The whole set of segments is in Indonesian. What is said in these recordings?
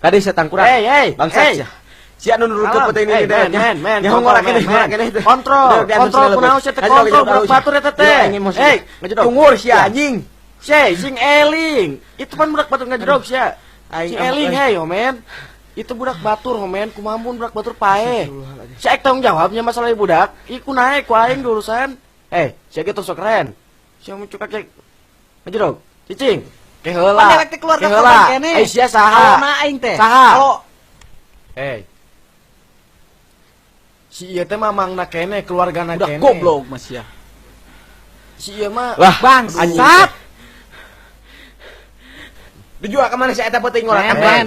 Tadi setan kurang. Bangsat. Sia nu nurut peuting ini deh. Men. Kontrol kunaon sia teh kontrol budak batur eta teh. Tungur sia anjing. Sing eling. Itu pan budak batur ngajedog sia. Sing eling men. Itu budak batur men, kumamun budak batur pae. Sia tanggung jawabnya masalah budak. Iku naik ku aing urusan. Sia kitu sok keren. Sia muncul kaki. Ngajedog. Cicing. Keheula. Keheula. Sia saha? Alona aing teh. Saha? Si ieu teh mamangna kene, keluargana kene. Udah goblok Mas ya. Si ieu mah bangsat. Dijual ke mana si eta peuting orang men.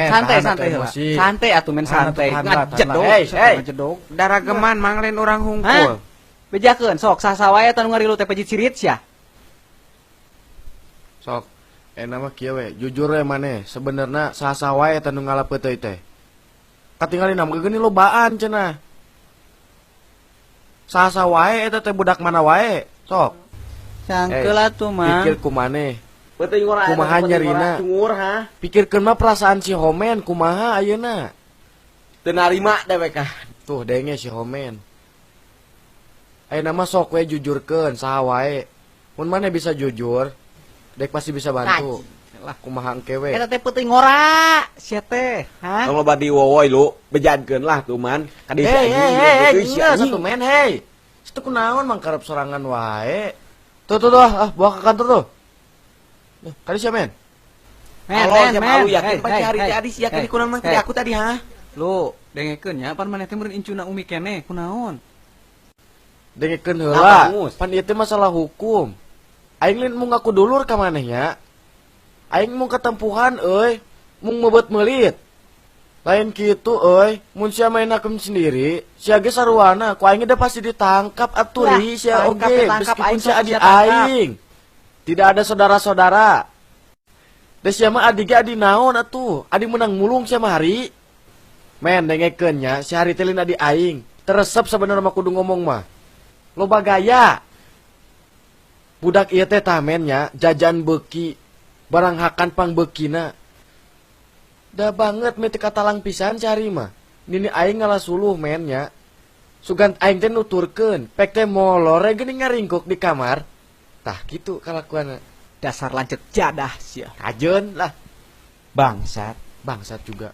Santai heula. Santai atuh men santai. Ngajedog. Darageman manglen urang hungkul. Bejakeun sok saha wae anu ngarilu teh pejit sirit sia. Sok. Nama kieu we, jujur we maneh, sebenarnya saha wae anu ngalapeuteui teh. Katingali nama geuning lobaan cenah. Saha wae eta teh budak mana wae. Sok. Cangkeul atuh mah. Pikir kumaneh. Kumaha nyarina? Pikirkeun mah perasaan si Homen kumaha ayeuna. Teu narima da we kah. Tuh denge si Homen. Ayeuna mah sok we jujurkeun saha wae. Mun maneh bisa jujur, dek pasti bisa bantu. Lah kumaha engke we. Eta teh peuting ngora, sia teh. Ha? Tong loba diwowoy lu, bejadkeun lah tuh man. Ka dieu si anjing. Satu men Situ kunaon mang karep sorangan wae. Tuh bawa ke kantor tuh. Kali siapa men? Men. Yakin pacari tadi yakin di kunaon mang tadi aku tadi ha. Lu dengekeun nya pan maneh teh meureun incuna umi keneh kunaon? Dengekeun heula. Pan ieu teh masalah hukum. Aing lain mung ngaku dulur ka maneh nya. Aing mung ketempuhan euy, mung meubeut meulit. Lain kitu euy, mun sia main hakem sendiri, sia ge saruana, ku aing udah pasti ditangkap atuh sia oge, meskipun sia adik aing. Tidak ada saudara-saudara. Da sia mah adik adi naon atuh? Adi menang mulung sia mah hari. Men dengekeun nya, si hari teh lain adi aing. Teresep sabenerna mah kudu ngomong mah. Loba gaya. Budak ieu teh tah men nya, jajan beuki, barang hakan pang beukina. Da banget meti katalang pisan si hari mah. Nini aing ngalah suluh men nya. Sugan aing teh nuturkeun, pek teh molore geuning ngaringkuk di kamar. Tah gitu kalakuan Dasar lancet jadah sia. Kajeun lah. Bangsat juga.